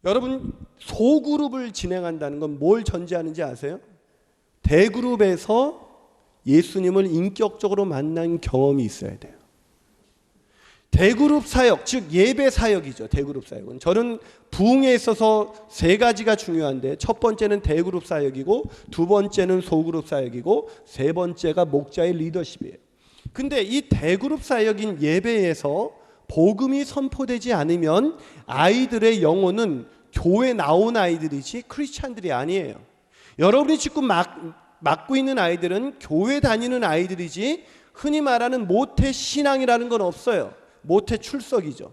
여러분, 소그룹을 진행한다는 건 뭘 전제하는지 아세요? 대그룹에서 예수님을 인격적으로 만난 경험이 있어야 돼요. 대그룹 사역, 즉 예배 사역이죠. 대그룹 사역은 저는 부흥에 있어서 세 가지가 중요한데, 첫 번째는 대그룹 사역이고, 두 번째는 소그룹 사역이고, 세 번째가 목자의 리더십이에요. 근데 이 대그룹 사역인 예배에서 복음이 선포되지 않으면 아이들의 영혼은 교회 나온 아이들이지 크리스찬들이 아니에요. 여러분이 지금 맡고 있는 아이들은 교회 다니는 아이들이지 흔히 말하는 모태 신앙이라는 건 없어요. 모태 출석이죠.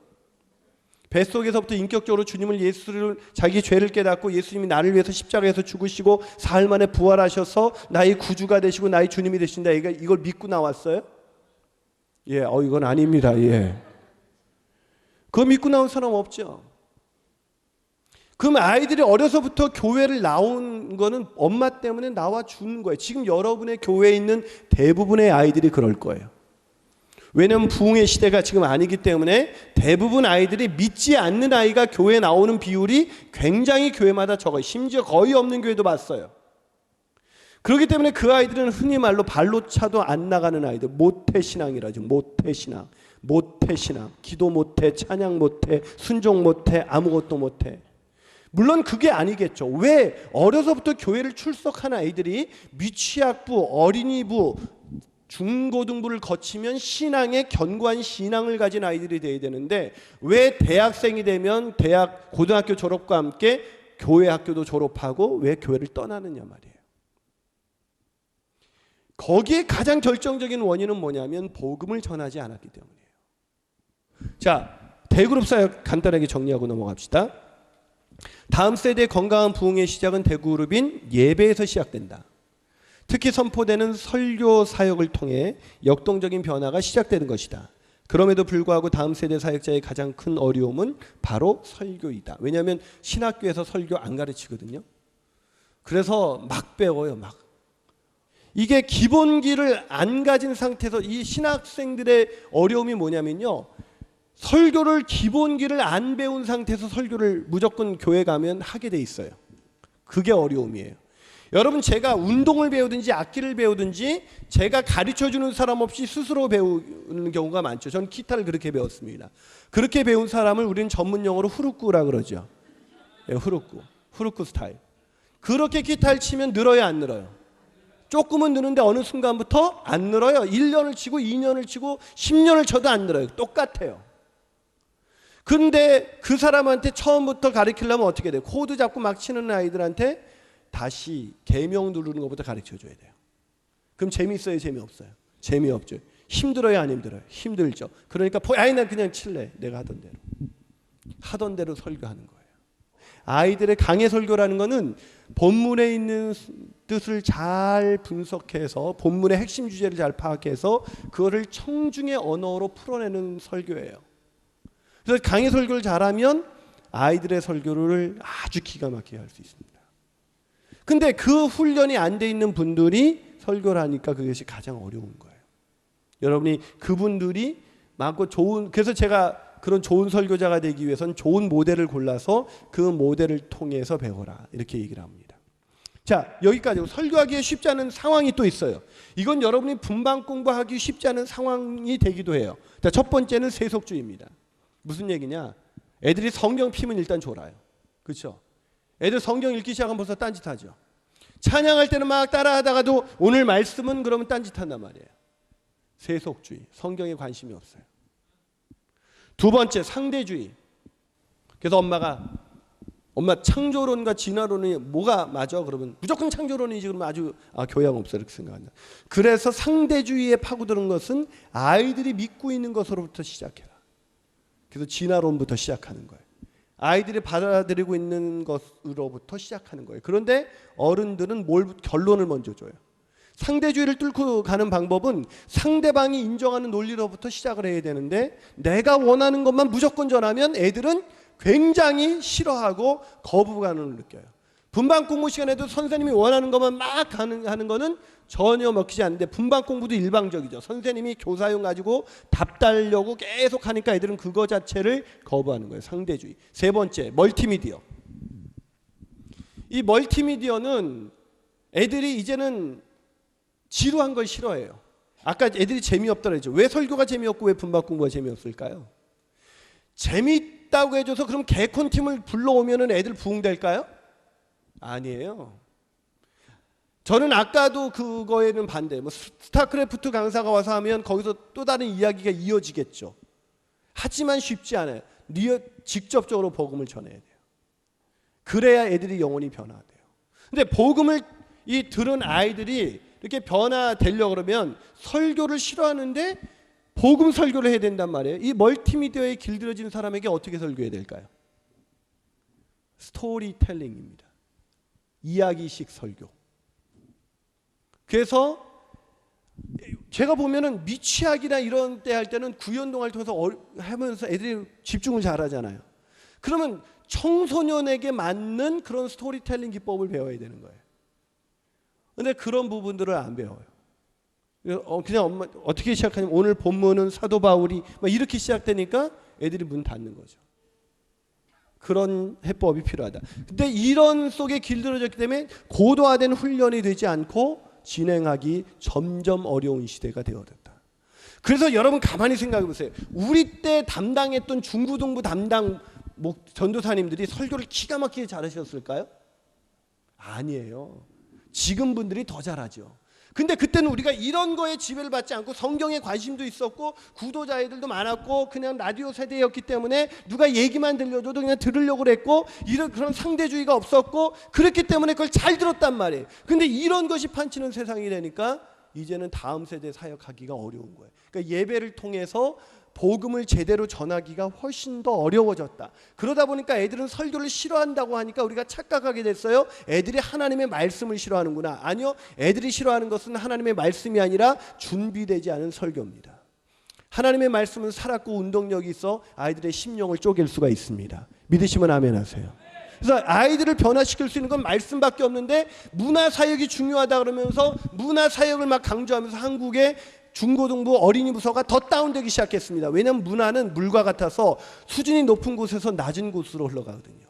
뱃속에서부터 인격적으로 주님을, 예수를, 자기 죄를 깨닫고 예수님이 나를 위해서 십자가에서 죽으시고 사흘 만에 부활하셔서 나의 구주가 되시고 나의 주님이 되신다, 이걸 믿고 나왔어요? 예, 이건 아닙니다. 예, 그거 믿고 나온 사람 없죠. 그럼 아이들이 어려서부터 교회를 나온 거는 엄마 때문에 나와 주는 거예요. 지금 여러분의 교회에 있는 대부분의 아이들이 그럴 거예요. 왜냐하면 부흥의 시대가 지금 아니기 때문에 대부분 아이들이 믿지 않는 아이가 교회에 나오는 비율이 굉장히 교회마다 적어요. 심지어 거의 없는 교회도 봤어요. 그렇기 때문에 그 아이들은 흔히 말로 발로 차도 안 나가는 아이들, 모태신앙이라죠. 모태신앙, 모태신앙. 기도 못해, 찬양 못해, 순종 못해, 아무것도 못해. 물론 그게 아니겠죠. 왜? 어려서부터 교회를 출석한 아이들이 미취학부, 어린이부, 중고등부를 거치면 신앙에 견고한 신앙을 가진 아이들이 되어야 되는데, 왜 대학생이 되면 대학, 고등학교 졸업과 함께 교회 학교도 졸업하고 왜 교회를 떠나느냐 말이에요. 거기에 가장 결정적인 원인은 뭐냐면 복음을 전하지 않았기 때문이에요. 자, 대그룹 사역 간단하게 정리하고 넘어갑시다. 다음 세대의 건강한 부흥의 시작은 대그룹인 예배에서 시작된다. 특히 선포되는 설교 사역을 통해 역동적인 변화가 시작되는 것이다. 그럼에도 불구하고 다음 세대 사역자의 가장 큰 어려움은 바로 설교이다. 왜냐하면 신학교에서 설교 안 가르치거든요. 그래서 막 배워요. 막. 이게 기본기를 안 가진 상태에서, 이 신학생들의 어려움이 뭐냐면요, 설교를 기본기를 안 배운 상태에서 설교를 무조건 교회 가면 하게 돼 있어요. 그게 어려움이에요. 여러분, 제가 운동을 배우든지 악기를 배우든지 제가 가르쳐주는 사람 없이 스스로 배우는 경우가 많죠. 저는 기타를 그렇게 배웠습니다. 그렇게 배운 사람을 우리는 전문 용어로 후루꾸라 그러죠. 네, 후루꾸 스타일. 그렇게 기타를 치면 늘어요, 안 늘어요? 조금은 느는데 어느 순간부터 안 늘어요. 1년을 치고 2년을 치고 10년을 쳐도 안 늘어요. 똑같아요. 근데 그 사람한테 처음부터 가르치려면 어떻게 돼요? 코드 잡고 막 치는 아이들한테 다시 계명 누르는 것부터 가르쳐줘야 돼요. 그럼 재미있어요, 재미없어요? 재미없죠. 힘들어요, 안 힘들어요? 힘들죠. 그러니까 난 그냥 칠래. 내가 하던 대로 설교하는 거예요. 아이들의 강해 설교라는 거는 본문에 있는 뜻을 잘 분석해서 본문의 핵심 주제를 잘 파악해서 그거를 청중의 언어로 풀어내는 설교예요. 그래서 강의 설교를 잘하면 아이들의 설교를 아주 기가 막히게 할 수 있습니다. 근데 그 훈련이 안 돼 있는 분들이 설교를 하니까 그것이 가장 어려운 거예요. 여러분이 그분들이 많고 그래서 제가 그런 좋은 설교자가 되기 위해서는 좋은 모델을 골라서 그 모델을 통해서 배워라, 이렇게 얘기를 합니다. 자, 여기까지. 설교하기에 쉽지 않은 상황이 또 있어요. 이건 여러분이 분방 공부하기 쉽지 않은 상황이 되기도 해요. 자, 첫 번째는 세속주의입니다. 무슨 얘기냐? 애들이 성경 피면 일단 졸아요. 그렇죠? 애들 성경 읽기 시작하면 벌써 딴짓하죠. 찬양할 때는 막 따라하다가도 오늘 말씀은 그러면 딴짓한단 말이에요. 세속주의. 성경에 관심이 없어요. 두 번째, 상대주의. 그래서 엄마 창조론과 진화론이 뭐가 맞아? 그러면 무조건 창조론이지. 그러면 아주 교양 없어, 이렇게 생각한다. 그래서 상대주의에 파고드는 것은 아이들이 믿고 있는 것으로부터 시작해라. 그래서 진화론부터 시작하는 거예요. 아이들이 받아들이고 있는 것으로부터 시작하는 거예요. 그런데 어른들은 결론을 먼저 줘요. 상대주의를 뚫고 가는 방법은 상대방이 인정하는 논리로부터 시작을 해야 되는데, 내가 원하는 것만 무조건 전하면 애들은 굉장히 싫어하고 거부감을 느껴요. 분반 공부 시간에도 선생님이 원하는 것만 막 하는 거는 전혀 먹히지 않는데, 분반 공부도 일방적이죠. 선생님이 교사용 가지고 답 달려고 계속 하니까 애들은 그거 자체를 거부하는 거예요. 상대주의. 세 번째, 멀티미디어. 이 멀티미디어는 애들이 이제는 지루한 걸 싫어해요. 아까 애들이 재미없다고 했죠. 왜 설교가 재미없고 왜 분반 공부가 재미없을까요? 재미있다고 해줘서 그럼 개콘팀을 불러오면 애들 부흥될까요? 아니에요. 저는 아까도 그거에는 반대. 뭐 스타크래프트 강사가 와서 하면 거기서 또 다른 이야기가 이어지겠죠. 하지만 쉽지 않아요. 직접적으로 복음을 전해야 돼요. 그래야 애들이 영혼이 변화돼요. 근데 복음을 들은 아이들이 이렇게 변화되려고 그러면 설교를 싫어하는데 복음 설교를 해야 된단 말이에요. 이 멀티미디어에 길들여진 사람에게 어떻게 설교해야 될까요? 스토리텔링입니다. 이야기식 설교. 그래서 제가 보면은 미취학이나 이런 때 할 때는 구연동화를 통해서 하면서 애들이 집중을 잘하잖아요. 그러면 청소년에게 맞는 그런 스토리텔링 기법을 배워야 되는 거예요. 근데 그런 부분들을 안 배워요. 그냥 엄마 어떻게 시작하냐면 오늘 본문은 사도 바울이 막 이렇게 시작되니까 애들이 문 닫는 거죠. 그런 해법이 필요하다. 근데 이런 속에 길들여졌기 때문에 고도화된 훈련이 되지 않고 진행하기 점점 어려운 시대가 되어졌다. 그래서 여러분 가만히 생각해 보세요. 우리 때 담당했던 중고등부 담당 전도사님들이 설교를 기가 막히게 잘하셨을까요? 아니에요. 지금 분들이 더 잘하죠. 근데 그때는 우리가 이런 거에 지배를 받지 않고 성경에 관심도 있었고 구독자들도 많았고 그냥 라디오 세대였기 때문에 누가 얘기만 들려줘도 그냥 들으려고 그랬고 이런 그런 상대주의가 없었고 그렇기 때문에 그걸 잘 들었단 말이에요. 근데 이런 것이 판치는 세상이 되니까 이제는 다음 세대 사역하기가 어려운 거예요. 그러니까 예배를 통해서 복음을 제대로 전하기가 훨씬 더 어려워졌다. 그러다 보니까 애들은 설교를 싫어한다고 하니까 우리가 착각하게 됐어요. 애들이 하나님의 말씀을 싫어하는구나. 아니요. 애들이 싫어하는 것은 하나님의 말씀이 아니라 준비되지 않은 설교입니다. 하나님의 말씀은 살았고 운동력이 있어 아이들의 심령을 쪼갤 수가 있습니다. 믿으시면 아멘 하세요. 그래서 아이들을 변화시킬 수 있는 건 말씀밖에 없는데 문화사역이 중요하다 그러면서 문화사역을 막 강조하면서 한국의 중고등부 어린이 부서가 더 다운되기 시작했습니다. 왜냐하면 문화는 물과 같아서 수준이 높은 곳에서 낮은 곳으로 흘러가거든요.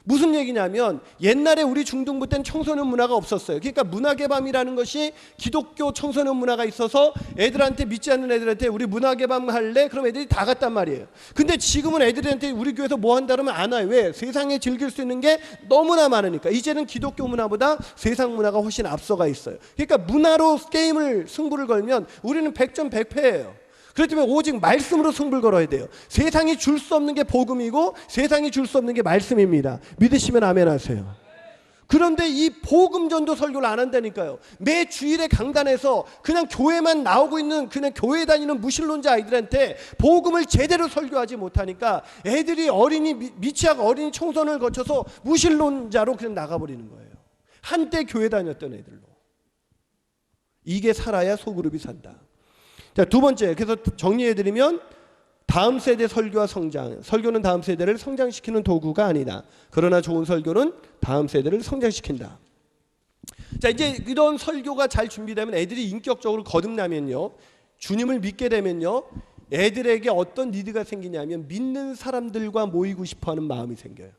무슨 얘기냐면 옛날에 우리 중등부 때는 청소년 문화가 없었어요. 그러니까 문화개방이라는 것이 기독교 청소년 문화가 있어서 애들한테 믿지 않는 애들한테 우리 문화개방 할래? 그럼 애들이 다 갔단 말이에요. 근데 지금은 애들한테 우리 교회에서 뭐 한다 그러면 안 와요. 왜? 세상에 즐길 수 있는 게 너무나 많으니까. 이제는 기독교 문화보다 세상 문화가 훨씬 앞서가 있어요. 그러니까 문화로 게임을 승부를 걸면 우리는 100점 100패예요. 그렇기 때문에 오직 말씀으로 승부를 걸어야 돼요. 세상이 줄 수 없는 게 복음이고 세상이 줄 수 없는 게 말씀입니다. 믿으시면 아멘 하세요. 그런데 이 복음 전도 설교를 안 한다니까요. 매 주일에 강단에서 그냥 교회만 나오고 있는 그냥 교회 다니는 무신론자 아이들한테 복음을 제대로 설교하지 못하니까 애들이 미취학 어린이 청소년을 거쳐서 무신론자로 그냥 나가버리는 거예요. 한때 교회 다녔던 애들로. 이게 살아야 소그룹이 산다. 자, 두 번째, 그래서 정리해드리면 다음 세대 설교와 성장. 설교는 다음 세대를 성장시키는 도구가 아니다. 그러나 좋은 설교는 다음 세대를 성장시킨다. 자, 이제 이런 설교가 잘 준비되면 애들이 인격적으로 거듭나면요. 주님을 믿게 되면요. 애들에게 어떤 니드가 생기냐면 믿는 사람들과 모이고 싶어하는 마음이 생겨요.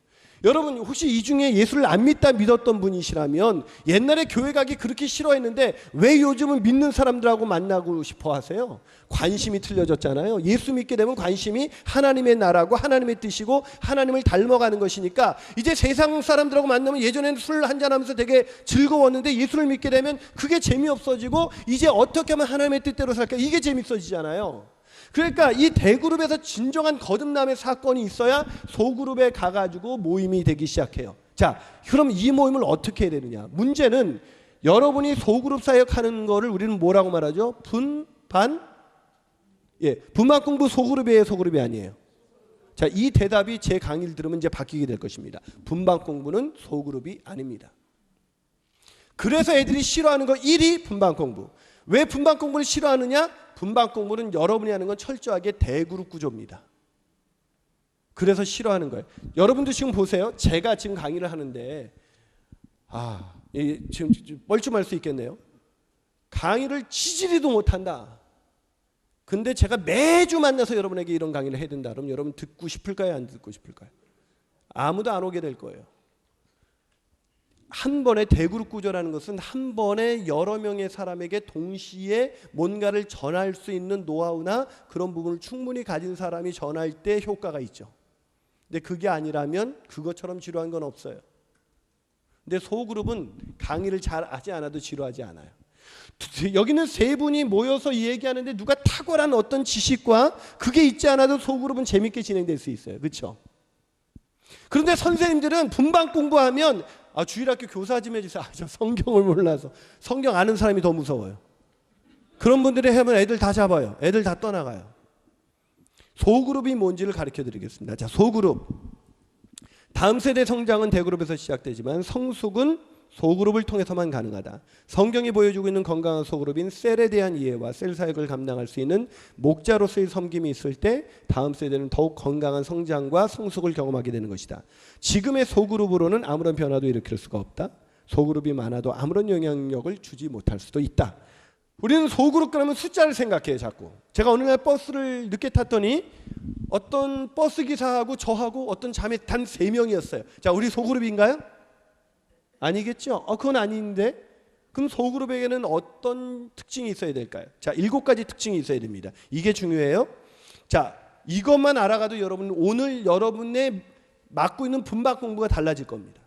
여러분 혹시 이 중에 예수를 안 믿었던 분이시라면 옛날에 교회 가기 그렇게 싫어했는데 왜 요즘은 믿는 사람들하고 만나고 싶어 하세요? 관심이 틀려졌잖아요. 예수 믿게 되면 관심이 하나님의 나라고 하나님의 뜻이고 하나님을 닮아가는 것이니까 이제 세상 사람들하고 만나면 예전에는 술 한잔하면서 되게 즐거웠는데 예수를 믿게 되면 그게 재미없어지고 이제 어떻게 하면 하나님의 뜻대로 살까 이게 재밌어지잖아요. 그러니까 이 대그룹에서 진정한 거듭남의 사건이 있어야 소그룹에 가가지고 모임이 되기 시작해요. 자, 그럼 이 모임을 어떻게 해야 되느냐? 문제는 여러분이 소그룹 사역하는 거를 우리는 뭐라고 말하죠? 분반 공부 소그룹이에요, 소그룹이 아니에요? 자, 이 대답이 제 강의를 들으면 이제 바뀌게 될 것입니다. 분반 공부는 소그룹이 아닙니다. 그래서 애들이 싫어하는 거 1위 분반 공부. 왜 분반 공부를 싫어하느냐? 분반 공부는 여러분이 하는 건 철저하게 대그룹 구조입니다. 그래서 싫어하는 거예요. 여러분도 지금 보세요. 제가 지금 강의를 하는데 지금 뻘쭘할 수 있겠네요. 강의를 지지리도 못한다. 근데 제가 매주 만나서 여러분에게 이런 강의를 해야 된다. 그럼 여러분 듣고 싶을까요? 안 듣고 싶을까요? 아무도 안 오게 될 거예요. 한 번에 대그룹 구조라는 것은 한 번에 여러 명의 사람에게 동시에 뭔가를 전할 수 있는 노하우나 그런 부분을 충분히 가진 사람이 전할 때 효과가 있죠. 근데 그게 아니라면 그것처럼 지루한 건 없어요. 근데 소그룹은 강의를 잘 하지 않아도 지루하지 않아요. 여기는 세 분이 모여서 이 얘기하는데 누가 탁월한 어떤 지식과 그게 있지 않아도 소그룹은 재밌게 진행될 수 있어요. 그렇죠? 그런데 선생님들은 분반 공부하면 주일학교 교사 좀 해주세요. 저 성경을 몰라서. 성경 아는 사람이 더 무서워요. 그런 분들이 하면 애들 다 잡아요. 애들 다 떠나가요. 소그룹이 뭔지를 가르쳐 드리겠습니다. 자, 소그룹. 다음 세대 성장은 대그룹에서 시작되지만 성숙은 소그룹을 통해서만 가능하다. 성경이 보여주고 있는 건강한 소그룹인 셀에 대한 이해와 셀 사역을 감당할 수 있는 목자로서의 섬김이 있을 때 다음 세대는 더욱 건강한 성장과 성숙을 경험하게 되는 것이다. 지금의 소그룹으로는 아무런 변화도 일으킬 수가 없다. 소그룹이 많아도 아무런 영향력을 주지 못할 수도 있다. 우리는 소그룹 그러면 숫자를 생각해요. 자꾸. 제가 어느 날 버스를 늦게 탔더니 어떤 버스 기사하고 저하고 어떤 자매 단 3명이었어요. 자, 우리 소그룹인가요? 아니겠죠? 그건 아닌데. 그럼 소그룹에게는 어떤 특징이 있어야 될까요? 자, 7가지 특징이 있어야 됩니다. 이게 중요해요. 자, 이것만 알아가도 여러분 오늘 여러분의 맡고 있는 분박 공부가 달라질 겁니다.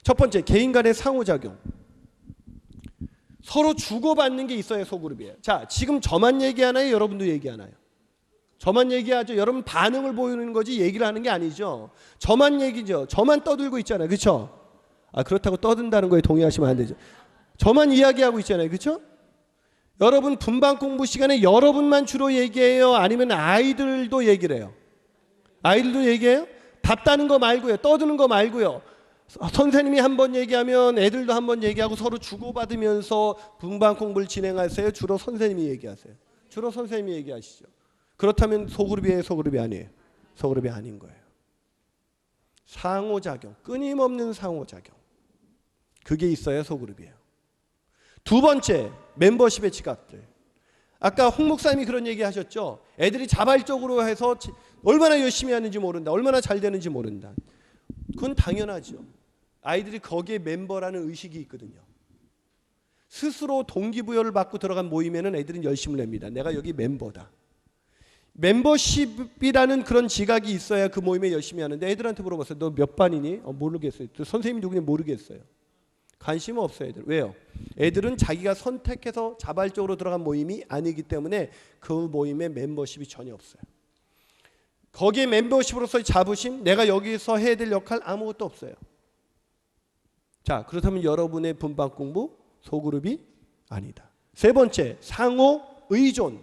첫 번째, 개인 간의 상호작용. 서로 주고받는 게 있어야 소그룹이에요. 자, 지금 저만 얘기하나요? 여러분도 얘기하나요? 저만 얘기하죠. 여러분 반응을 보이는 거지 얘기를 하는 게 아니죠. 저만 얘기죠. 저만 떠들고 있잖아요. 그렇죠? 그렇다고 떠든다는 거에 동의하시면 안 되죠. 저만 이야기하고 있잖아요. 그렇죠? 여러분 분반 공부 시간에 여러분만 주로 얘기해요? 아니면 아이들도 얘기를 해요? 아이들도 얘기해요? 답다는 거 말고요. 떠드는 거 말고요. 선생님이 한 번 얘기하면 애들도 한 번 얘기하고 서로 주고받으면서 분반 공부를 진행하세요? 주로 선생님이 얘기하세요? 주로 선생님이 얘기하시죠. 그렇다면 소그룹이에요? 소그룹이 아니에요? 소그룹이 아닌 거예요. 상호작용, 끊임없는 상호작용. 그게 있어야 소그룹이에요. 두 번째, 멤버십의 지각들. 아까 홍 목사님이 그런 얘기 하셨죠. 애들이 자발적으로 해서 얼마나 열심히 하는지 모른다. 얼마나 잘 되는지 모른다. 그건 당연하죠. 아이들이 거기에 멤버라는 의식이 있거든요. 스스로 동기부여를 받고 들어간 모임에는 애들은 열심을 냅니다. 내가 여기 멤버다. 멤버십이라는 그런 지각이 있어야 그 모임에 열심히 하는데 애들한테 물어봤어요. 너 몇 반이니? 모르겠어요. 선생님이 누구니 모르겠어요. 관심 없어요. 애들. 왜요? 애들은 자기가 선택해서 자발적으로 들어간 모임이 아니기 때문에 그 모임에 멤버십이 전혀 없어요. 거기에 멤버십으로서의 자부심, 내가 여기서 해야 될 역할 아무것도 없어요. 자, 그렇다면 여러분의 분반 공부 소그룹이 아니다. 세 번째, 상호 의존.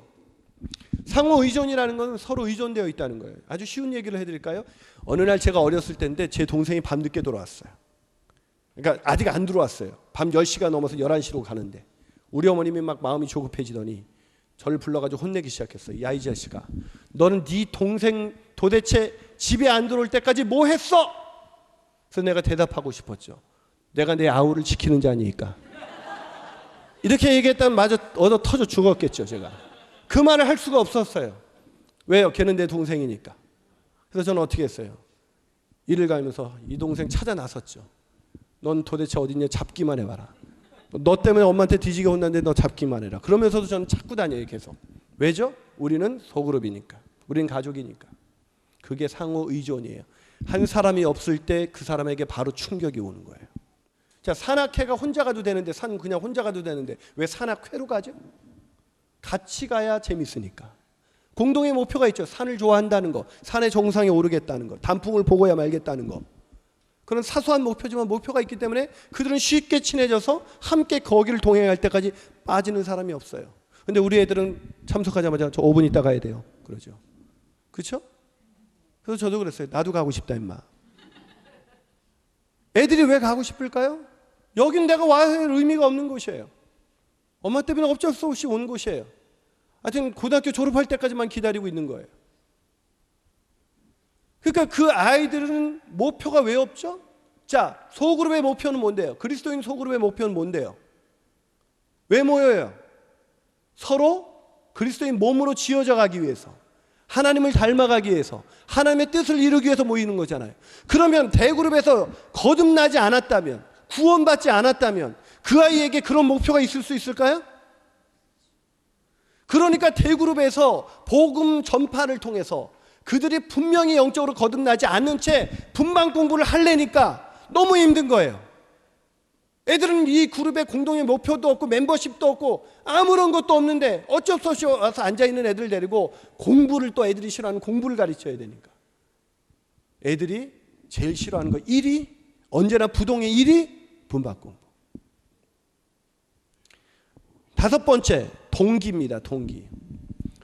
상호 의존이라는 건 서로 의존되어 있다는 거예요. 아주 쉬운 얘기를 해드릴까요? 어느 날 제가 어렸을 때인데 제 동생이 밤늦게 들어왔어요. 그러니까 아직 안 들어왔어요. 밤 10시가 넘어서 11시로 가는데 우리 어머님이 막 마음이 조급해지더니 저를 불러가지고 혼내기 시작했어요. 야, 이 자식아, 너는 네 동생 도대체 집에 안 들어올 때까지 뭐 했어? 그래서 내가 대답하고 싶었죠. 내가 내 아우를 지키는 자니까. 이렇게 얘기했다면 마저 얻어 터져 죽었겠죠. 제가 그 말을 할 수가 없었어요. 왜요? 걔는 내 동생이니까. 그래서 저는 어떻게 했어요? 일을 가면서 이 동생 찾아 나섰죠. 넌 도대체 어딨냐? 잡기만 해봐라. 너 때문에 엄마한테 뒤지게 혼났는데 너 잡기만 해라. 그러면서도 저는 찾고 다녀요. 계속. 왜죠? 우리는 소그룹이니까. 우리는 가족이니까. 그게 상호 의존이에요. 한 사람이 없을 때 그 사람에게 바로 충격이 오는 거예요. 자, 산악회가 혼자 가도 되는데 산 그냥 혼자 가도 되는데 왜 산악회로 가죠? 같이 가야 재밌으니까. 공동의 목표가 있죠. 산을 좋아한다는 거, 산의 정상에 오르겠다는 거, 단풍을 보고야 말겠다는 거. 그런 사소한 목표지만 목표가 있기 때문에 그들은 쉽게 친해져서 함께 거기를 동행할 때까지 빠지는 사람이 없어요. 근데 우리 애들은 참석하자마자 저 5분 있다 가야 돼요. 그러죠. 그렇죠? 그래서 저도 그랬어요. 나도 가고 싶다 임마. 애들이 왜 가고 싶을까요? 여긴 내가 와야 할 의미가 없는 곳이에요. 엄마 때문에 어쩔 수 없이 온 곳이에요. 하여튼 고등학교 졸업할 때까지만 기다리고 있는 거예요. 그러니까 그 아이들은 목표가 왜 없죠? 자, 소그룹의 목표는 뭔데요? 그리스도인 소그룹의 목표는 뭔데요? 왜 모여요? 서로 그리스도인 몸으로 지어져 가기 위해서, 하나님을 닮아가기 위해서, 하나님의 뜻을 이루기 위해서 모이는 거잖아요. 그러면 대그룹에서 거듭나지 않았다면, 구원받지 않았다면 그 아이에게 그런 목표가 있을 수 있을까요? 그러니까 대그룹에서 복음 전파를 통해서 그들이 분명히 영적으로 거듭나지 않는 채 분방 공부를 하려니까 너무 힘든 거예요. 애들은 이 그룹의 공동의 목표도 없고 멤버십도 없고 아무런 것도 없는데 어쩔 수 없이 와서 앉아있는 애들 데리고 공부를, 또 애들이 싫어하는 공부를 가르쳐야 되니까 애들이 제일 싫어하는 거 1위, 언제나 부동의 1위 분방 공부. 5번째, 동기입니다. 동기.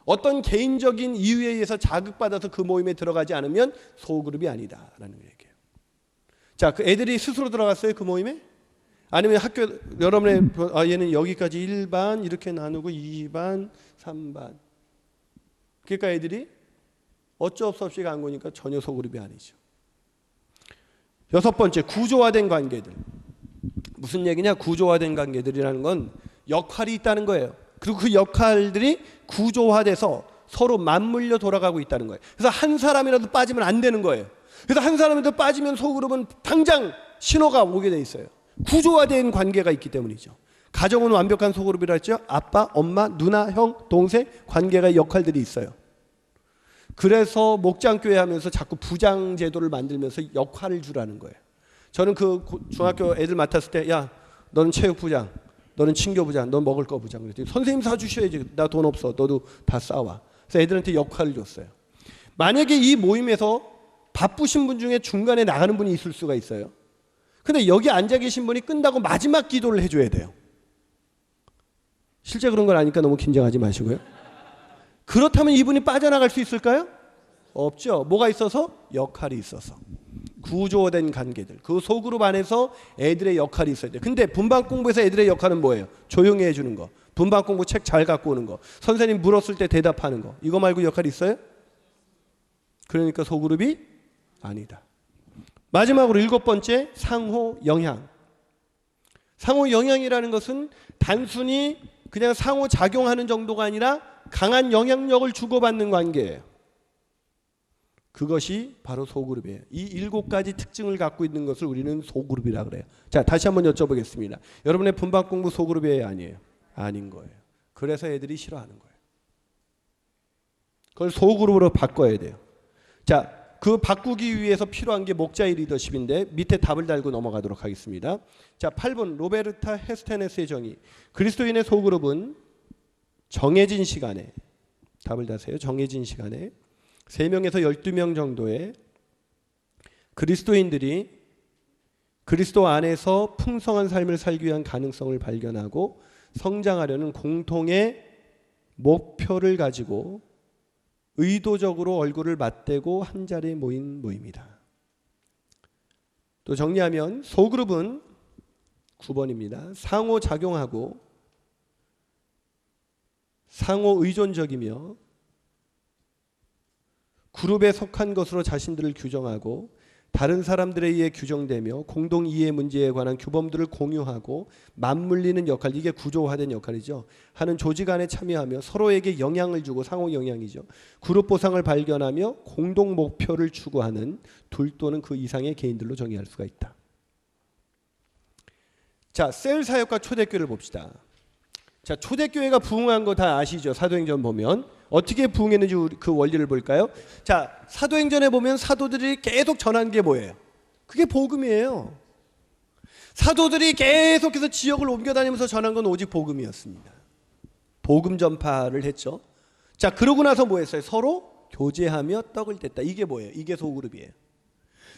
어떤 개인적인 이유에 의해서 자극받아서 그 모임에 들어가지 않으면 소그룹이 아니다라는 얘기예요. 자, 그 애들이 스스로 들어갔어요, 그 모임에? 아니면 학교 여러분의 얘는 여기까지 1반 이렇게 나누고 2반, 3반. 그러니까 애들이 어쩔 수 없이 간 거니까 전혀 소그룹이 아니죠. 6번째, 구조화된 관계들. 무슨 얘기냐? 구조화된 관계들이라는 건 역할이 있다는 거예요. 그리고 그 역할들이 구조화돼서 서로 맞물려 돌아가고 있다는 거예요. 그래서 한 사람이라도 빠지면 안 되는 거예요. 그래서 한 사람이라도 빠지면 소그룹은 당장 신호가 오게 돼 있어요. 구조화된 관계가 있기 때문이죠. 가정은 완벽한 소그룹이라 했죠. 아빠, 엄마, 누나, 형, 동생 관계가 역할들이 있어요. 그래서 목장교회 하면서 자꾸 부장 제도를 만들면서 역할을 주라는 거예요. 저는 그 중학교 애들 맡았을 때, 야, 너는 체육부장, 너는 친교부장, 넌 먹을 거 부장. 그랬더니 선생님 사주셔야지. 나 돈 없어. 너도 다 싸와. 그래서 애들한테 역할을 줬어요. 만약에 이 모임에서 바쁘신 분 중에 중간에 나가는 분이 있을 수가 있어요. 근데 여기 앉아 계신 분이 끝나고 마지막 기도를 해줘야 돼요. 실제 그런 걸 아니까 너무 긴장하지 마시고요. 그렇다면 이분이 빠져나갈 수 있을까요? 없죠. 뭐가 있어서? 역할이 있어서. 구조된 관계들. 그 소그룹 안에서 애들의 역할이 있어야 돼요. 근데 분방 공부에서 애들의 역할은 뭐예요? 조용히 해주는 거. 분방 공부 책 잘 갖고 오는 거. 선생님 물었을 때 대답하는 거. 이거 말고 역할이 있어요? 그러니까 소그룹이 아니다. 마지막으로 7번째, 상호 영향. 상호 영향이라는 것은 단순히 그냥 상호 작용하는 정도가 아니라 강한 영향력을 주고받는 관계예요. 그것이 바로 소그룹이에요. 이 7가지 특징을 갖고 있는 것을 우리는 소그룹이라 그래요. 자, 다시 한번 여쭤보겠습니다. 여러분의 분방 공부 소그룹이에요, 아니에요? 아닌 거예요. 그래서 애들이 싫어하는 거예요. 그걸 소그룹으로 바꿔야 돼요. 자, 그 바꾸기 위해서 필요한 게 목자의 리더십인데 밑에 답을 달고 넘어가도록 하겠습니다. 자, 8번 로베르타 헤스테네스의 정의. 그리스도인의 소그룹은 정해진 시간에, 답을 다세요. 정해진 시간에 3명에서 12명 정도의 그리스도인들이 그리스도 안에서 풍성한 삶을 살기 위한 가능성을 발견하고 성장하려는 공통의 목표를 가지고 의도적으로 얼굴을 맞대고 한 자리에 모인 모임이다. 또 정리하면 소그룹은 9번입니다. 상호작용하고 상호의존적이며 그룹에 속한 것으로 자신들을 규정하고 다른 사람들에 의해 규정되며 공동 이해 문제에 관한 규범들을 공유하고 맞물리는 역할, 이게 구조화된 역할이죠. 하는 조직 안에 참여하며 서로에게 영향을 주고 상호 영향이죠. 그룹 보상을 발견하며 공동 목표를 추구하는 둘 또는 그 이상의 개인들로 정의할 수가 있다. 자, 셀 사역과 초대교회를 봅시다. 자, 초대교회가 부흥한 거 다 아시죠? 사도행전 보면 어떻게 부흥했는지 그 원리를 볼까요? 자, 사도행전에 보면 사도들이 계속 전한 게 뭐예요? 그게 복음이에요. 사도들이 계속해서 지역을 옮겨다니면서 전한 건 오직 복음이었습니다. 복음 전파를 했죠. 자, 그러고 나서 뭐 했어요? 서로 교제하며 떡을 뗐다. 이게 뭐예요? 이게 소그룹이에요.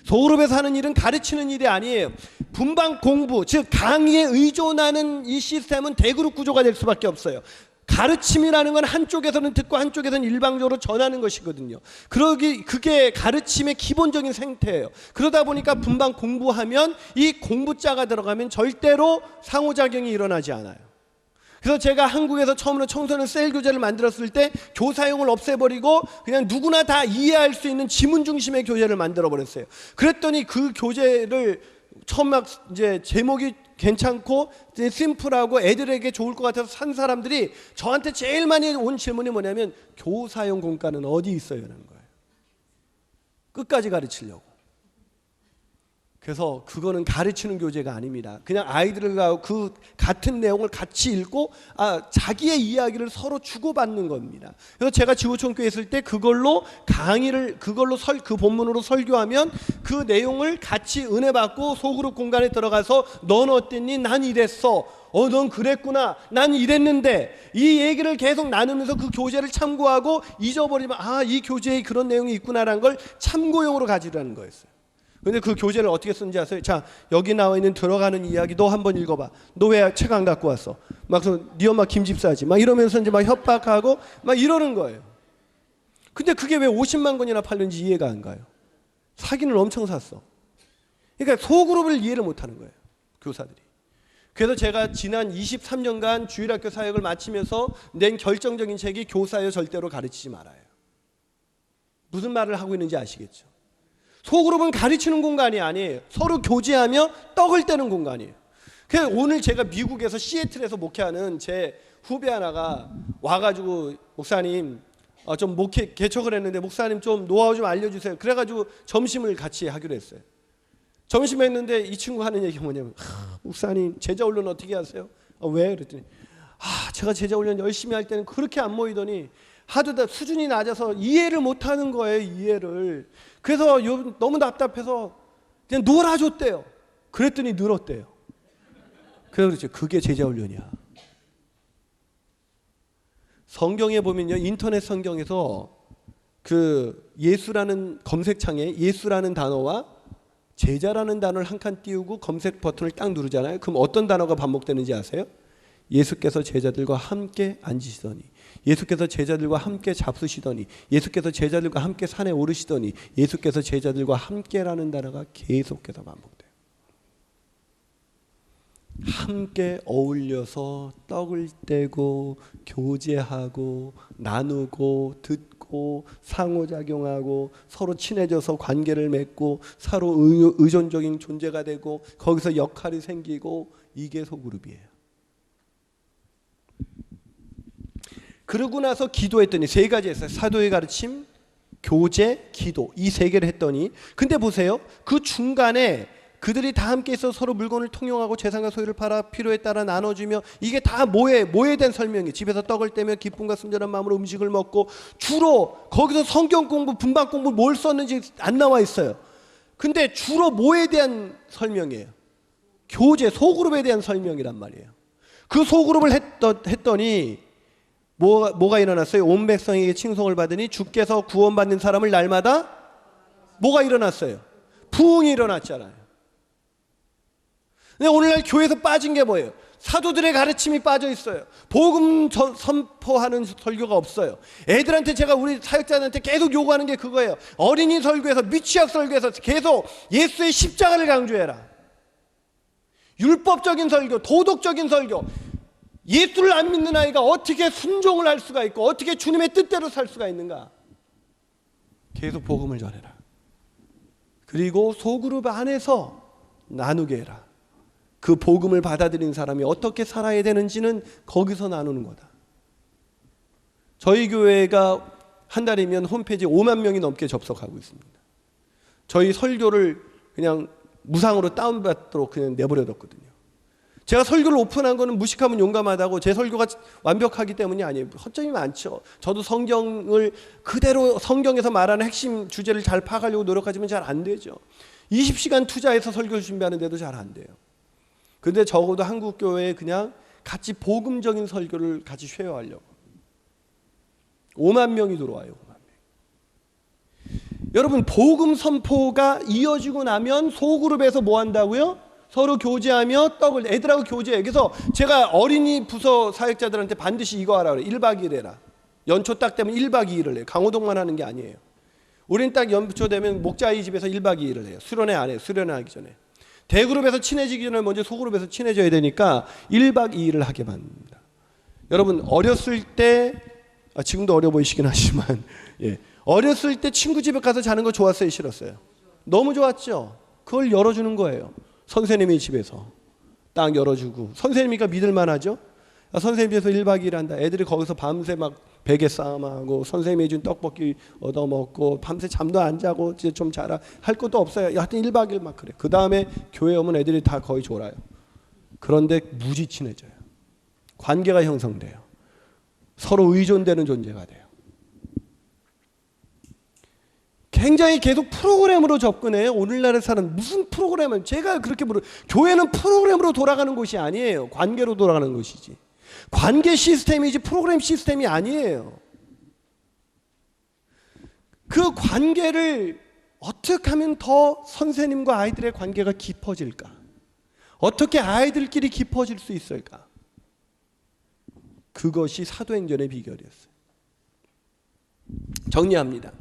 소그룹에서 하는 일은 가르치는 일이 아니에요. 분방 공부, 즉 강의에 의존하는 이 시스템은 대그룹 구조가 될 수밖에 없어요. 가르침이라는 건 한쪽에서는 듣고 한쪽에서는 일방적으로 전하는 것이거든요. 그게 가르침의 기본적인 생태예요. 그러다 보니까 분방 공부하면 이 공부자가 들어가면 절대로 상호작용이 일어나지 않아요. 그래서 제가 한국에서 처음으로 청소년 셀 교재를 만들었을 때 교사용을 없애버리고 그냥 누구나 다 이해할 수 있는 지문 중심의 교재를 만들어버렸어요. 그랬더니 그 교재를 처음 막 이제 제목이 괜찮고 이제 심플하고 애들에게 좋을 것 같아서 산 사람들이 저한테 제일 많이 온 질문이 뭐냐면 교사용 공과는 어디 있어요? 라는 거예요. 끝까지 가르치려고. 그래서 그거는 가르치는 교재가 아닙니다. 그냥 아이들과 그 같은 내용을 같이 읽고 자기의 이야기를 서로 주고받는 겁니다. 그래서 제가 지구촌교회 있을 때 그걸로 강의를 그 본문으로 설교하면 그 내용을 같이 은혜 받고 소그룹 공간에 들어가서 넌 어땠니? 난 이랬어. 넌 그랬구나. 난 이랬는데 이 얘기를 계속 나누면서 그 교재를 참고하고 잊어버리면 이 교재에 그런 내용이 있구나라는 걸 참고용으로 가지라는 거였어요. 근데 그 교재를 어떻게 쓰는지 아세요? 자, 여기 나와 있는 들어가는 이야기 너 한번 읽어봐. 너 왜 책 안 갖고 왔어? 막 네 엄마 김집사지. 막 이러면서 이제 막 협박하고 막 이러는 거예요. 근데 그게 왜 50만 권이나 팔는지 이해가 안 가요. 사기는 엄청 샀어. 그러니까 소그룹을 이해를 못 하는 거예요. 교사들이. 그래서 제가 지난 23년간 주일학교 사역을 마치면서 낸 결정적인 책이 교사여 절대로 가르치지 말아요. 무슨 말을 하고 있는지 아시겠죠? 소그룹은 가르치는 공간이 아니에요. 서로 교제하며 떡을 떼는 공간이에요. 그래서 오늘 제가 미국에서 시애틀에서 목회하는 제 후배 하나가 와가지고 목사님 좀 목회 개척을 했는데 목사님 좀 노하우 좀 알려주세요. 그래가지고 점심을 같이 하기로 했어요. 점심 했는데 이 친구 하는 얘기가 뭐냐면 목사님 제자 훈련 어떻게 하세요? 왜? 그랬더니 제가 제자 훈련 열심히 할 때는 그렇게 안 모이더니 하도 다 수준이 낮아서 이해를 못하는 거예요. 이해를. 그래서 너무 답답해서 그냥 놀아줬대요. 그랬더니 늘었대요. 그래서 그게 제자훈련이야. 성경에 보면요, 인터넷 성경에서 그 예수라는 검색창에 예수라는 단어와 제자라는 단어를 한 칸 띄우고 검색 버튼을 딱 누르잖아요. 그럼 어떤 단어가 반복되는지 아세요? 예수께서 제자들과 함께 앉으시더니, 예수께서 제자들과 함께 잡수시더니, 예수께서 제자들과 함께 산에 오르시더니, 예수께서 제자들과 함께라는 단어가 계속해서 반복돼요. 함께 어울려서 떡을 떼고 교제하고 나누고 듣고 상호작용하고 서로 친해져서 관계를 맺고 서로 의존적인 존재가 되고 거기서 역할이 생기고, 이게 소그룹이에요. 그러고 나서 기도했더니 세 가지 했어요. 사도의 가르침, 교제, 기도, 이 세 개를 했더니, 근데 보세요, 그 중간에 그들이 다 함께 있어 서로 물건을 통용하고 재산과 소유를 팔아 필요에 따라 나눠주며, 이게 다 뭐에 대한 설명이, 집에서 떡을 떼며 기쁨과 순전한 마음으로 음식을 먹고, 주로 거기서 성경 공부, 분반 공부 뭘 썼는지 안 나와 있어요. 근데 주로 뭐에 대한 설명이에요? 교제, 소그룹에 대한 설명이란 말이에요. 그 소그룹을 했더니 뭐가 일어났어요? 온 백성에게 칭송을 받으니 주께서 구원받는 사람을 날마다 뭐가 일어났어요? 부흥이 일어났잖아요. 근데 오늘날 교회에서 빠진 게 뭐예요? 사도들의 가르침이 빠져 있어요. 복음 선포하는 설교가 없어요. 애들한테, 제가 우리 사역자들한테 계속 요구하는 게 그거예요. 어린이 설교에서, 미취학 설교에서 계속 예수의 십자가를 강조해라. 율법적인 설교, 도덕적인 설교. 예수를 안 믿는 아이가 어떻게 순종을 할 수가 있고 어떻게 주님의 뜻대로 살 수가 있는가? 계속 복음을 전해라. 그리고 소그룹 안에서 나누게 해라. 그 복음을 받아들인 사람이 어떻게 살아야 되는지는 거기서 나누는 거다. 저희 교회가 한 달이면 홈페이지에 5만 명이 넘게 접속하고 있습니다. 저희 설교를 그냥 무상으로 다운받도록 그냥 내버려뒀거든요. 제가 설교를 오픈한 거는 무식하면 용감하다고, 제 설교가 완벽하기 때문이 아니에요. 허점이 많죠. 저도 성경을 그대로, 성경에서 말하는 핵심 주제를 잘 파악하려고 노력하지만 잘 안 되죠. 20시간 투자해서 설교를 준비하는데도 잘 안 돼요. 근데 적어도 한국 교회에 그냥 같이 복음적인 설교를 같이 쉐어하려고 5만 명이 들어와요. 5만 명. 여러분, 복음 선포가 이어지고 나면 소그룹에서 뭐 한다고요? 서로 교제하며 떡을, 애들하고 교제해요. 그래서 제가 어린이 부서 사역자들한테 반드시 이거 하라 그래요. 1박 2일 해라. 연초 딱 되면 1박 2일을 해요. 강호동만 하는 게 아니에요. 우리는 딱 연초 되면 목자의 집에서 1박 2일을 해요. 수련회 안 해요. 수련회 하기 전에. 대그룹에서 친해지기 전에 먼저 소그룹에서 친해져야 되니까 1박 2일을 하게 만듭니다. 여러분, 어렸을 때, 지금도 어려 보이시긴 하지만, 어렸을 때 친구 집에 가서 자는 거 좋았어요? 싫었어요? 너무 좋았죠? 그걸 열어주는 거예요. 선생님의 집에서 딱 열어주고, 선생님이니까 믿을만 하죠? 선생님 집에서 1박 2일 한다. 애들이 거기서 밤새 막 베개 싸움하고 선생님이 준 떡볶이 얻어먹고 밤새 잠도 안 자고 이제 좀 자라 할 것도 없어요. 하여튼 1박 2일 막 그래. 그 다음에 교회 오면 애들이 다 거의 졸아요. 그런데 무지 친해져요. 관계가 형성돼요. 서로 의존되는 존재가 돼요. 굉장히 계속 프로그램으로 접근해요. 오늘날의 사람 무슨 프로그램을 제가 그렇게 교회는 프로그램으로 돌아가는 곳이 아니에요. 관계로 돌아가는 것이지. 관계 시스템이지 프로그램 시스템이 아니에요. 그 관계를 어떻게 하면 더 선생님과 아이들의 관계가 깊어질까? 어떻게 아이들끼리 깊어질 수 있을까? 그것이 사도행전의 비결이었어요. 정리합니다.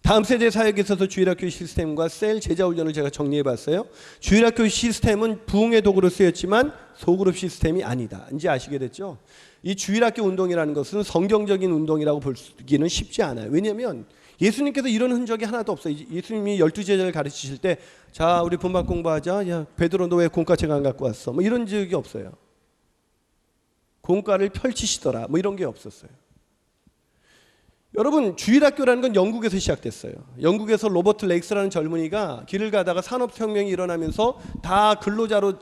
다음 세대 사역에 있어서 주일학교 시스템과 셀 제자훈련을 제가 정리해봤어요. 주일학교 시스템은 부흥의 도구로 쓰였지만 소그룹 시스템이 아니다. 이제 아시게 됐죠? 이 주일학교 운동이라는 것은 성경적인 운동이라고 보기는 쉽지 않아요. 왜냐하면 예수님께서 이런 흔적이 하나도 없어요. 예수님이 12제자를 가르치실 때 자 우리 분반 공부하자. 야 베드로 너 왜 공과책 안 갖고 왔어? 뭐 이런 적이 없어요. 공과를 펼치시더라. 뭐 이런 게 없었어요. 여러분 주일학교라는 건 영국에서 시작됐어요. 영국에서 로버트 레익스라는 젊은이가 길을 가다가 산업혁명이 일어나면서 다 근로자로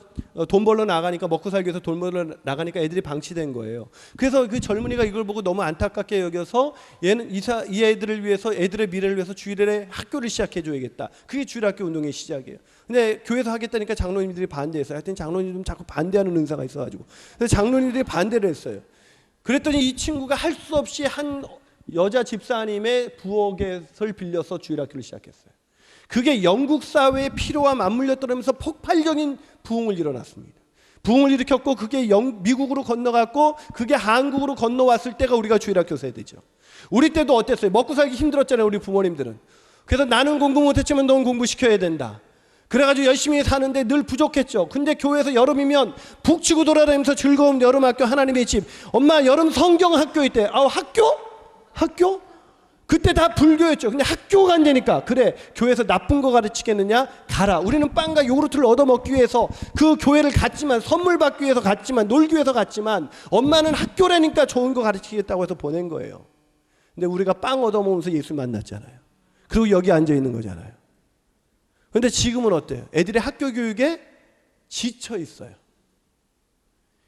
돈 벌러 나가니까 먹고 살기 위해서 돈 벌러 나가니까 애들이 방치된 거예요. 그래서 그 젊은이가 이걸 보고 너무 안타깝게 여겨서 얘는 이 애들을 위해서 애들의 미래를 위해서 주일에 학교를 시작해 줘야겠다. 그게 주일학교 운동의 시작이에요. 근데 교회에서 하겠다니까 장로님들이 반대했어요. 하여튼 장로님들은 자꾸 반대하는 은사가 있어가지고 그래서 장로님들이 반대를 했어요. 그랬더니 이 친구가 할 수 없이 한 여자 집사님의 부엌에서 빌려서 주일학교를 시작했어요. 그게 영국 사회의 필요와 맞물려 떨어지면서 폭발적인 부흥을 일어났습니다. 부흥을 일으켰고 그게 미국으로 건너갔고 그게 한국으로 건너왔을 때가 우리가 주일학교 세대죠. 우리 때도 어땠어요? 먹고 살기 힘들었잖아요. 우리 부모님들은. 그래서 나는 공부 못했지만 넌 공부시켜야 된다. 그래가지고 열심히 사는데 늘 부족했죠. 근데 교회에서 여름이면 북치고 돌아다니면서 즐거운 여름학교 하나님의 집. 엄마 여름 성경학교 있대. 학교? 그때 다 불교였죠. 근데 학교 간다니까. 그래 교회에서 나쁜 거 가르치겠느냐? 가라. 우리는 빵과 요구르트를 얻어먹기 위해서 그 교회를 갔지만 선물 받기 위해서 갔지만 놀기 위해서 갔지만 엄마는 학교라니까 좋은 거 가르치겠다고 해서 보낸 거예요. 근데 우리가 빵 얻어먹으면서 예수 만났잖아요. 그리고 여기 앉아있는 거잖아요. 근데 지금은 어때요? 애들이 학교 교육에 지쳐 있어요.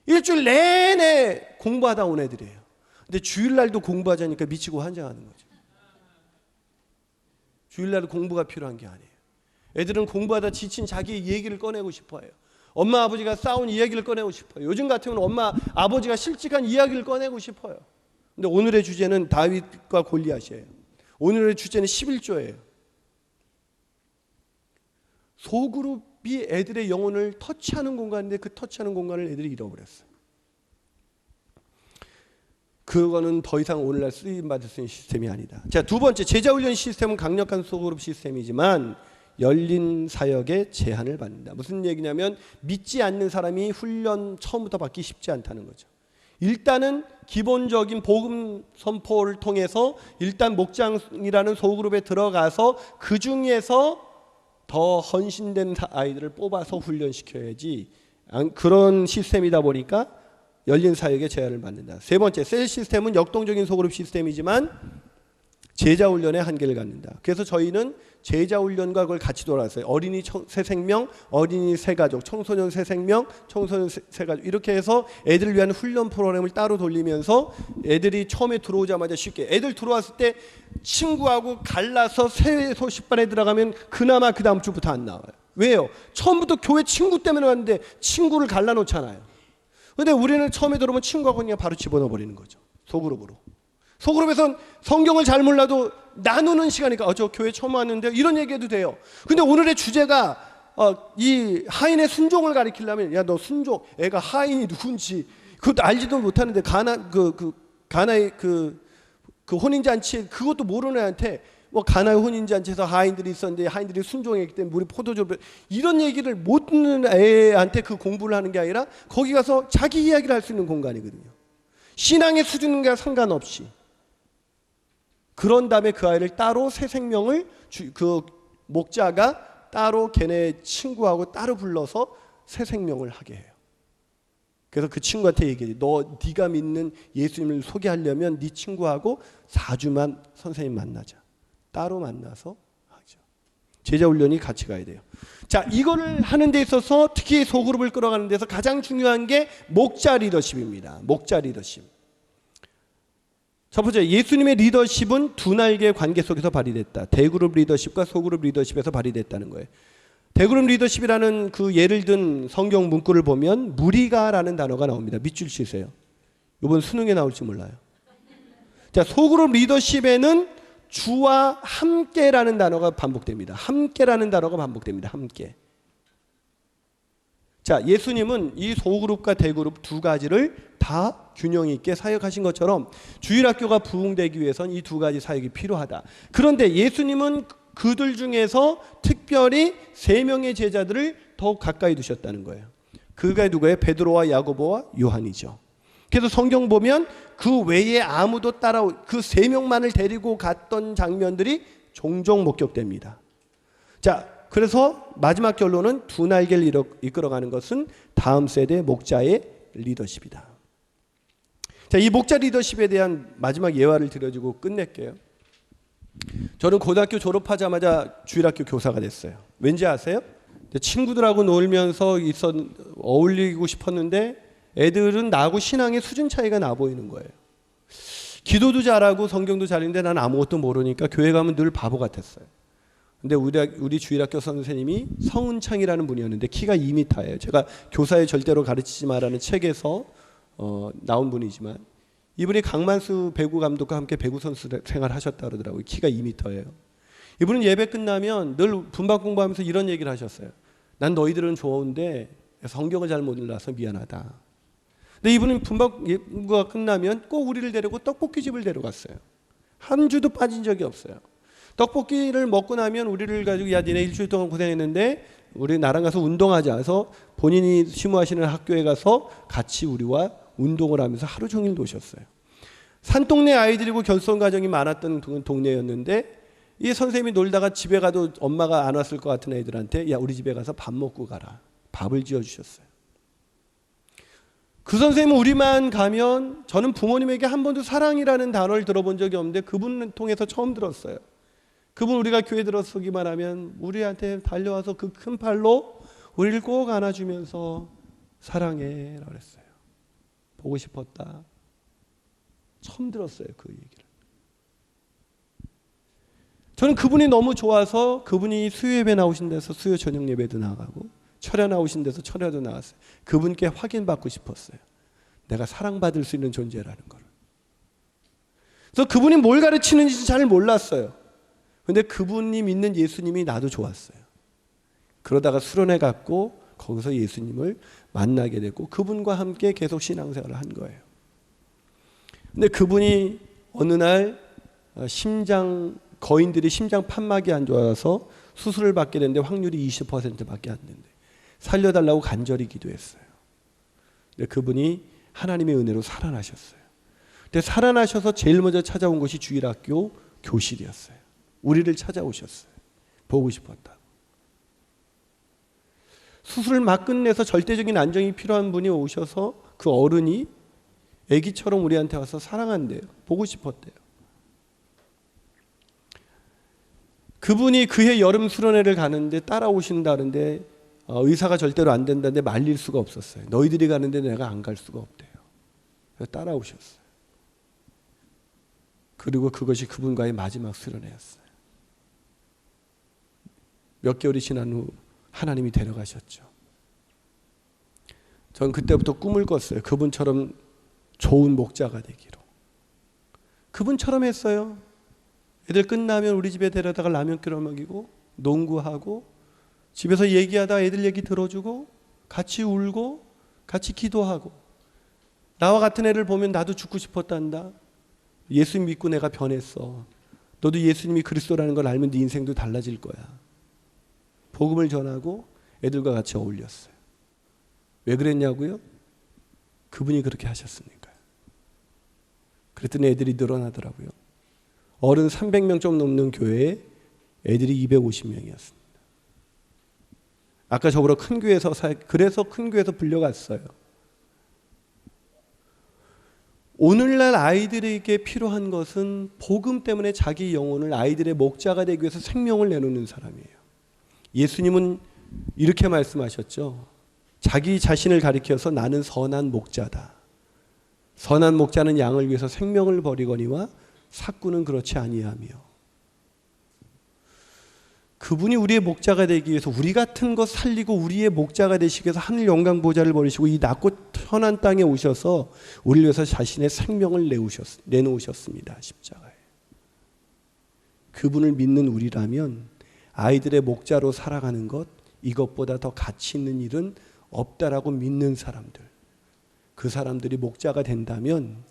일주일 내내 공부하다 온 애들이에요. 근데 주일날도 공부하자니까 미치고 환장하는 거죠. 주일날은 공부가 필요한 게 아니에요. 애들은 공부하다 지친 자기 얘기를 꺼내고 싶어해요. 엄마 아버지가 싸운 이야기를 꺼내고 싶어요. 요즘 같으면 엄마 아버지가 실직한 이야기를 꺼내고 싶어요. 근데 오늘의 주제는 다윗과 골리앗이에요. 오늘의 주제는 11조예요. 소그룹이 애들의 영혼을 터치하는 공간인데 그 터치하는 공간을 애들이 잃어버렸어요. 그거는 더 이상 오늘날 쓰임받을 수 있는 시스템이 아니다. 자, 두 번째, 제자훈련 시스템은 강력한 소그룹 시스템이지만 열린 사역에 제한을 받는다. 무슨 얘기냐면 믿지 않는 사람이 훈련 처음부터 받기 쉽지 않다는 거죠. 일단은 기본적인 복음 선포를 통해서 일단 목장이라는 소그룹에 들어가서 그 중에서 더 헌신된 아이들을 뽑아서 훈련시켜야지. 그런 시스템이다 보니까 열린 사역에 제한을 받는다. 세 번째, 셀 시스템은 역동적인 소그룹 시스템이지만 제자훈련에 한계를 갖는다. 그래서 저희는 제자훈련과 그걸 같이 돌아왔어요. 어린이 새 생명, 어린이 새 가족, 청소년 새 생명, 청소년 새 가족 이렇게 해서 애들을 위한 훈련 프로그램을 따로 돌리면서 애들이 처음에 들어오자마자 쉽게 애들 들어왔을 때 친구하고 갈라서 새 소식반에 들어가면 그나마 그 다음 주부터 안 나와요. 왜요? 처음부터 교회 친구 때문에 왔는데 친구를 갈라놓잖아요. 근데 우리는 처음에 들어오면 친구하고 그냥 바로 집어넣어 버리는 거죠. 소그룹으로. 소그룹에선 성경을 잘 몰라도 나누는 시간이니까 저 교회 처음 왔는데 이런 얘기해도 돼요. 근데 오늘의 주제가 이 하인의 순종을 가리키려면 야 너 순종 애가 하인이 누군지 그것도 알지도 못하는데 가나의 그 혼인잔치 그것도 모르는 애한테 뭐 가나의 혼인잔치에서 하인들이 있었는데 하인들이 순종했기 때문에 우리 포도주를 이런 얘기를 못 듣는 애한테 그 공부를 하는 게 아니라 거기 가서 자기 이야기를 할 수 있는 공간이거든요. 신앙의 수준과 상관없이 그런 다음에 그 아이를 따로 새 생명을 그 목자가 따로 걔네 친구하고 따로 불러서 새 생명을 하게 해요. 그래서 그 친구한테 얘기해. 네가 믿는 예수님을 소개하려면 네 친구하고 4주만 선생님 만나자. 따로 만나서 하죠. 제자 훈련이 같이 가야 돼요. 자, 이거를 하는 데 있어서 특히 소그룹을 끌어가는 데서 가장 중요한 게 목자 리더십입니다. 목자 리더십. 첫 번째, 예수님의 리더십은 두 날개의 관계 속에서 발휘됐다. 대그룹 리더십과 소그룹 리더십에서 발휘됐다는 거예요. 대그룹 리더십이라는 그 예를 든 성경 문구를 보면 무리가라는 단어가 나옵니다. 밑줄 치세요. 이번 수능에 나올지 몰라요. 자, 소그룹 리더십에는 주와 함께라는 단어가 반복됩니다. 함께라는 단어가 반복됩니다. 함께. 자, 예수님은 이 소그룹과 대그룹 두 가지를 다 균형 있게 사역하신 것처럼 주일학교가 부흥되기 위해서는 이 두 가지 사역이 필요하다. 그런데 예수님은 그들 중에서 특별히 3명의 제자들을 더욱 가까이 두셨다는 거예요. 그가 누구예요? 베드로와 야고보와 요한이죠. 그래서 성경 보면 그 외에 아무도 그 3명만을 데리고 갔던 장면들이 종종 목격됩니다. 자, 그래서 마지막 결론은 두 날개를 이끌어가는 것은 다음 세대 목자의 리더십이다. 자, 이 목자 리더십에 대한 마지막 예화를 드려주고 끝낼게요. 저는 고등학교 졸업하자마자 주일학교 교사가 됐어요. 왠지 아세요? 친구들하고 놀면서 어울리고 싶었는데 애들은 나하고 신앙의 수준 차이가 나 보이는 거예요. 기도도 잘하고 성경도 잘 읽는데 난 아무것도 모르니까 교회 가면 늘 바보 같았어요. 근데 우리 주일학교 선생님이 성은창이라는 분이었는데 키가 2m예요. 제가 교사에 절대로 가르치지 마라는 책에서 나온 분이지만 이분이 강만수 배구 감독과 함께 배구 선수 생활하셨다 그러더라고요. 키가 2m예요. 이분은 예배 끝나면 늘 분박 공부하면서 이런 얘기를 하셨어요. 난 너희들은 좋은데 성경을 잘 몰라서 미안하다. 근데 이분은 분박가 끝나면 꼭 우리를 데리고 떡볶이집을 데려갔어요. 한 주도 빠진 적이 없어요. 떡볶이를 먹고 나면 우리를 가지고 야 니네 일주일 동안 고생했는데 우리 나랑 가서 운동하자 해서 본인이 심호하시는 학교에 가서 같이 우리와 운동을 하면서 하루 종일 노셨어요. 산동네 아이들이고 결손 가정이 많았던 동네였는데 이 선생님이 놀다가 집에 가도 엄마가 안 왔을 것 같은 애들한테 야 우리 집에 가서 밥 먹고 가라. 밥을 지어주셨어요. 그 선생님은 우리만 가면 저는 부모님에게 한 번도 사랑이라는 단어를 들어본 적이 없는데 그분을 통해서 처음 들었어요. 그분 우리가 교회 들어서기만 하면 우리한테 달려와서 그 큰 팔로 우리를 꼭 안아주면서 사랑해 라고 그랬어요. 보고 싶었다. 처음 들었어요. 그 얘기를. 저는 그분이 너무 좋아서 그분이 수요 예배 나오신 데서 수요 저녁 예배도 나가고 철야 나오신 데서 철야도 나왔어요. 그분께 확인받고 싶었어요. 내가 사랑받을 수 있는 존재라는 걸. 그래서 그분이 뭘 가르치는지 잘 몰랐어요. 근데 그분이 믿는 예수님이 나도 좋았어요. 그러다가 수련회 갔고 거기서 예수님을 만나게 됐고 그분과 함께 계속 신앙생활을 한 거예요. 근데 그분이 어느 날 거인들이 심장 판막이 안 좋아서 수술을 받게 됐는데 확률이 20%밖에 안 된대. 살려달라고 간절히 기도했어요. 근데 그분이 하나님의 은혜로 살아나셨어요. 근데 살아나셔서 제일 먼저 찾아온 곳이 주일학교 교실이었어요. 우리를 찾아오셨어요. 보고 싶었다. 수술을 막 끝내서 절대적인 안정이 필요한 분이 오셔서 그 어른이 아기처럼 우리한테 와서 사랑한대요. 보고 싶었대요. 그분이 그해 여름 수련회를 가는데 따라오신다는데 의사가 절대로 안 된다는데 말릴 수가 없었어요. 너희들이 가는데 내가 안 갈 수가 없대요. 그래서 따라오셨어요. 그리고 그것이 그분과의 마지막 수련회였어요. 몇 개월이 지난 후 하나님이 데려가셨죠. 전 그때부터 꿈을 꿨어요. 그분처럼 좋은 목자가 되기로. 그분처럼 했어요. 애들 끝나면 우리 집에 데려다가 라면 끓여 먹이고 농구하고 집에서 얘기하다 애들 얘기 들어주고 같이 울고 같이 기도하고 나와 같은 애를 보면 나도 죽고 싶었단다. 예수 믿고 내가 변했어. 너도 예수님이 그리스도라는 걸 알면 네 인생도 달라질 거야. 복음을 전하고 애들과 같이 어울렸어요. 왜 그랬냐고요? 그분이 그렇게 하셨으니까요. 그랬더니 애들이 늘어나더라고요. 어른 300명 좀 넘는 교회에 애들이 250명이었습니다. 아까 저보러 큰 교회에서 그래서 큰 교회에서 불려갔어요. 오늘날 아이들에게 필요한 것은 복음 때문에 자기 영혼을 아이들의 목자가 되기 위해서 생명을 내놓는 사람이에요. 예수님은 이렇게 말씀하셨죠. 자기 자신을 가리켜서 나는 선한 목자다. 선한 목자는 양을 위해서 생명을 버리거니와 삭구는 그렇지 아니하며. 그분이 우리의 목자가 되기 위해서 우리 같은 것 살리고 우리의 목자가 되시기 위해서 하늘 영광 보좌를 버리시고 이 낮고 편한 땅에 오셔서 우리를 위해서 자신의 생명을 내놓으셨습니다. 십자가에. 그분을 믿는 우리라면 아이들의 목자로 살아가는 것, 이것보다 더 가치 있는 일은 없다라고 믿는 사람들, 그 사람들이 목자가 된다면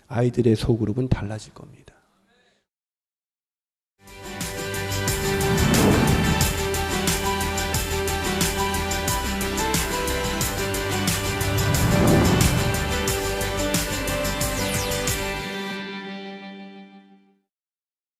아이들의 소그룹은 달라질 겁니다.